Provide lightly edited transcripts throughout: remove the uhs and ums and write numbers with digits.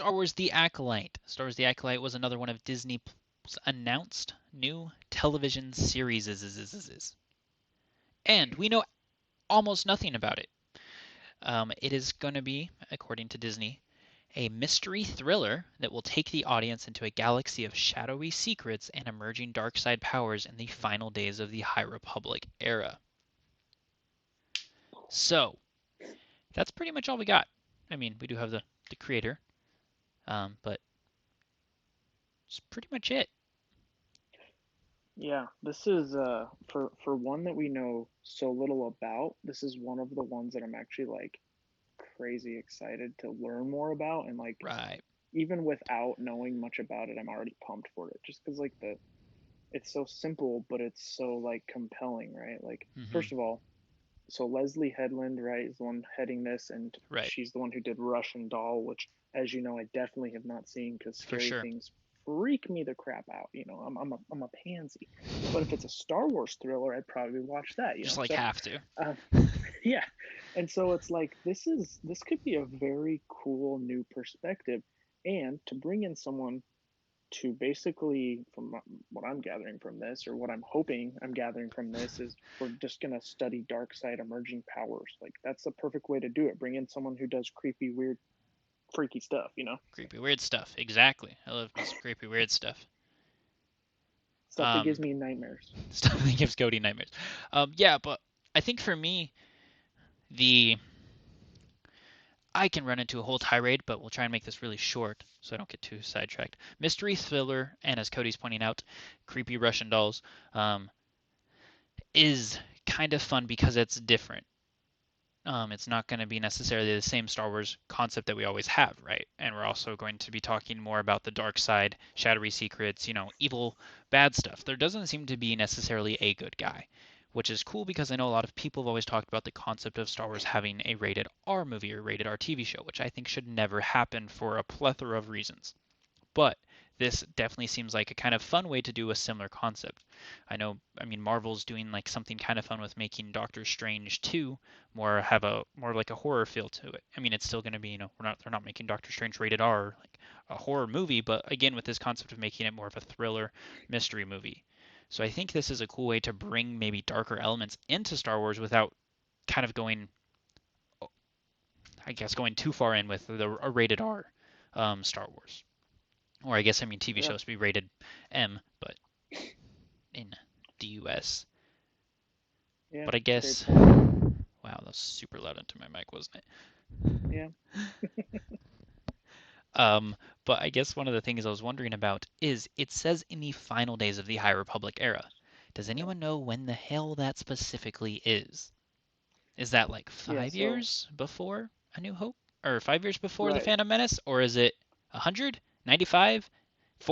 Star Wars The Acolyte. Star Wars The Acolyte was another one of Disney's announced new television series. And we know almost nothing about it. It is going to be, according to Disney, a mystery thriller that will take the audience into a galaxy of shadowy secrets and emerging dark side powers in the final days of the High Republic era. So, that's pretty much all we got. I mean, we do have the creator, but it's pretty much it. Yeah, this is for one that we know so little about. This is one of the ones that I'm actually like crazy excited to learn more about, and like Right. even without knowing much about it, I'm already pumped for it just because like the it's so simple, but it's so like compelling, right? Like Mm-hmm. first of all, so Leslie Headland, right, is the one heading this, and Right. she's the one who did Russian Doll, which, as you know, I definitely have not seen because For scary sure. things freak me the crap out. You know, I'm a pansy, but if it's a Star Wars thriller, I'd probably watch that. You Just know, like so have to. um, yeah, and so it's like this could be a very cool new perspective, and to bring in someone to basically, from what I'm gathering from this, or what I'm hoping I'm gathering from this, is we're just going to study dark side emerging powers. Like, that's the perfect way to do it. Bring in someone who does creepy, weird, freaky stuff, you know? Creepy weird stuff. Exactly. I love me some creepy weird stuff. Stuff that gives Um, me nightmares. Stuff that gives Cody nightmares. Yeah, but I think for me, the I can run into a whole tirade, but we'll try and make this really short so I don't get too sidetracked. Mystery thriller, and as Cody's pointing out, creepy Russian dolls, um, is kind of fun because it's different. It's not going to be necessarily the same Star Wars concept that we always have, right? And we're also going to be talking more about the dark side, shadowy secrets, evil, bad stuff. There doesn't seem to be necessarily a good guy, which is cool because I know a lot of people have always talked about the concept of Star Wars having a rated R movie or rated R TV show, which I think should never happen for a plethora of reasons. But this definitely seems like a kind of fun way to do a similar concept. I mean, Marvel's doing like something kind of fun with making Doctor Strange 2 more like a horror feel to it. I mean, it's still going to be, they're not making Doctor Strange rated R like a horror movie, but again with this concept of making it more of a thriller mystery movie. So I think this is a cool way to bring maybe darker elements into Star Wars without kind of going, I guess, going too far in with a rated R Star Wars. Or I guess I mean TV Yeah, shows to be rated M, but in the US. yeah, But I great guess, point. wow, that was super loud into my mic, wasn't it? Yeah. Um, but I guess one of the things I was wondering about is it says in the final days of the High Republic era. Does Yeah. anyone know when the hell that specifically is? Is that like Yeah, five so, years before A New Hope? Or 5 years before The right. Phantom Menace? Or is it 100? 95?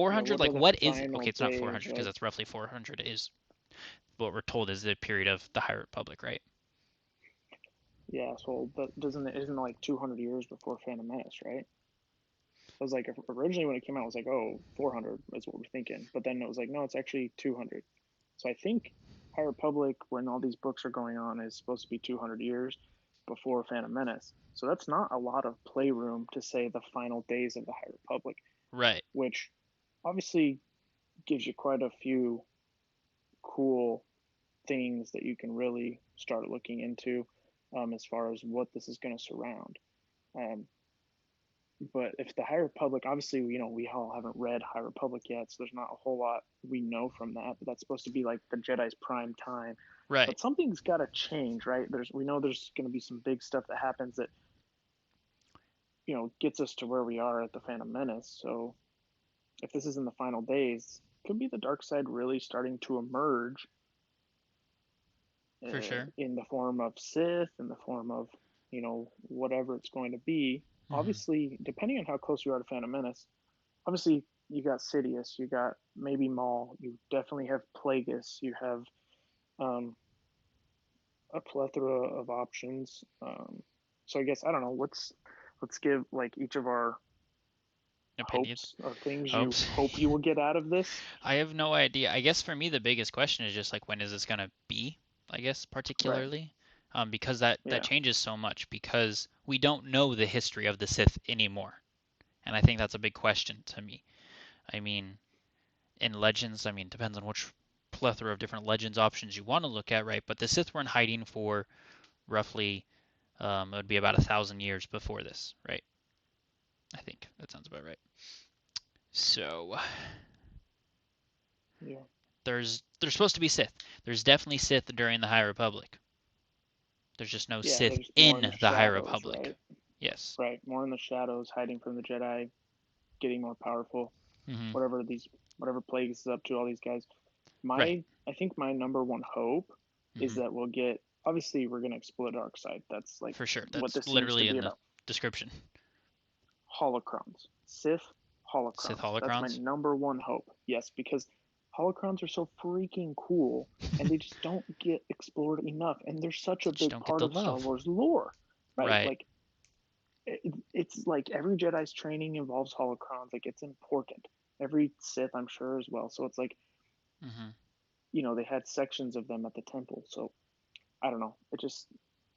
Yeah, 400? what are Like, the what is it? Okay, final it's not days 400 because of, that's roughly 400 is what we're told is the period of the High Republic, right? yeah, so that doesn't, isn't like 200 years before Phantom Menace, right? I was like, originally when it came out, I was like, oh, 400 is what we're thinking. But then it was like, no, it's actually 200. So I think High Republic, when all these books are going on, is supposed to be 200 years before Phantom Menace. So that's not a lot of playroom to say the final days of the High Republic, Right. which obviously gives you quite a few cool things that you can really start looking into as far as what this is going to surround. Um, but if the High Republic, obviously, you know, we all haven't read High Republic yet, so there's not a whole lot we know from that. But that's supposed to be like the Jedi's prime time. Right. But something's got to change, right? We know there's going to be some big stuff that happens that gets us to where we are at the Phantom Menace. So if this is in the final days, could be the dark side really starting to emerge For sure. in the form of Sith, in the form of whatever it's going to be. Hmm. Obviously, depending on how close you are to Phantom Menace, obviously you got Sidious, you got maybe Maul, you definitely have Plagueis, you have um, a plethora of options. So I guess I don't know. Let's give like each of our Opinions. hopes or things you Hopes. hope you will get out of this. I have no idea. I guess for me the biggest question is just like when is this gonna be? I guess Right. particularly, because that Yeah. changes so much because we don't know the history of the Sith anymore. And I think that's a big question to me. I mean, in Legends, I mean, depends on which plethora of different Legends options you want to look at, right? But the Sith were in hiding for roughly, it would be about 1,000 years before this, right? I think that sounds about right. So Yeah. there's supposed to be Sith. There's definitely Sith during the High Republic. There's just no Yeah, Sith there's more in the in the High shadows, Republic. right? Yes. Right, more in the shadows, hiding from the Jedi, getting more powerful. Hmm. Whatever these, whatever Plagueis is up to, all these guys. Right. I think my number one hope is Hmm. that we'll get. Obviously, we're gonna explore the dark side. That's like For sure. what That's this seems to literally be in the about. description. Holocrons, Sith Sith holocrons. That's my holocrons. number one hope. Yes, because holocrons are so freaking cool, and they just don't get explored enough. And they're such a Just big don't get part the of Star love. Wars lore, right? Right. Like it's like every Jedi's training involves holocrons. Like it's important. Every Sith, I'm sure, as well. So it's like Hmm. they had sections of them at the temple. So I don't know. It just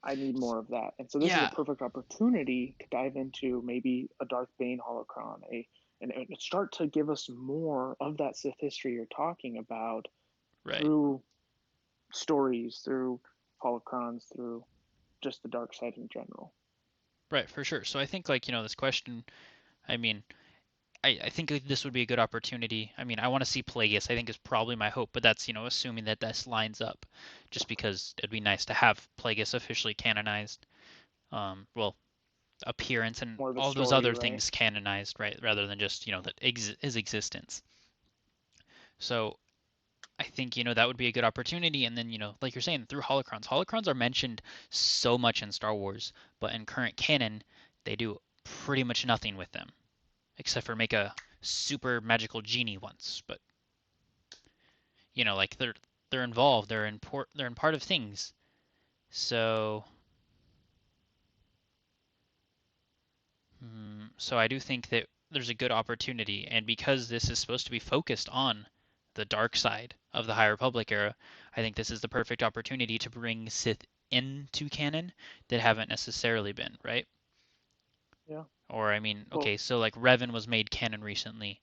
I need more of that. And so this is a Yeah. perfect opportunity to dive into maybe a Darth Bane holocron, and start to give us more of that Sith history you're talking about Right. through stories, through holocrons, through just the dark side in general. Right. For sure. So I think like this question. I mean, I think this would be a good opportunity. I mean, I want to see Plagueis. I think is probably my hope, but that's assuming that this lines up, just because it'd be nice to have Plagueis officially canonized. Well, appearance and More of a all those story, other right? things canonized, right? Rather than just that his existence. So I think that would be a good opportunity. And then like you're saying, through holocrons, holocrons are mentioned so much in Star Wars, but in current canon, they do pretty much nothing with them, except for make a super magical genie once. But like they're involved, they're in part of things. So so I do think that there's a good opportunity, and because this is supposed to be focused on the dark side of the High Republic era, I think this is the perfect opportunity to bring Sith into canon that haven't necessarily been, right? Yeah. Or I mean, Well, okay, so like Revan was made canon recently.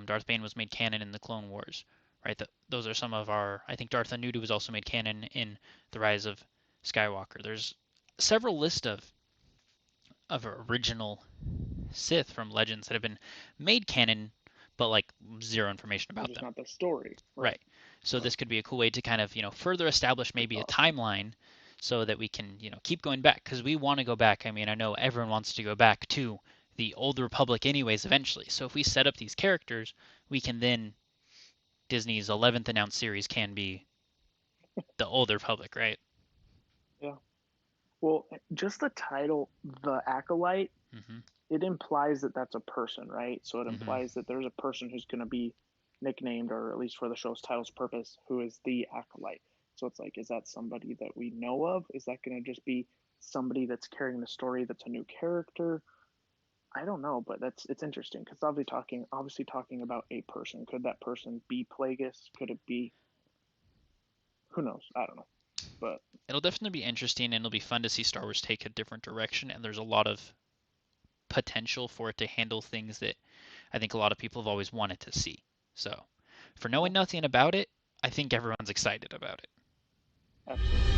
Darth Bane was made canon in the Clone Wars, right? Those are some of our. I think Darth Anudu was also made canon in the Rise of Skywalker. There's several list of original Sith from Legends that have been made canon, but like zero information but about just them. not the story, right? Right. So this could be a cool way to kind of further establish That's maybe a awesome. timeline, so that we can keep going back, because we want to go back. I mean, I know everyone wants to go back to the old Republic anyways eventually. So if we set up these characters, we can then Disney's 11th announced series can be the old Republic, right? Yeah. Well, just the title, The Acolyte, Mhm. it implies that that's a person, right? So it Mhm. implies that there's a person who's going to be nicknamed, or at least for the show's title's purpose, who is the Acolyte. So it's like, is that somebody that we know of? Is that going to just be somebody that's carrying the story that's a new character? I don't know, but it's interesting because obviously talking about a person. Could that person be Plagueis? Could it be? Who knows? I don't know, but It'll definitely be interesting, and it'll be fun to see Star Wars take a different direction, and there's a lot of potential for it to handle things that I think a lot of people have always wanted to see. So, for yeah, knowing nothing about it, I think everyone's excited about it. absolutely.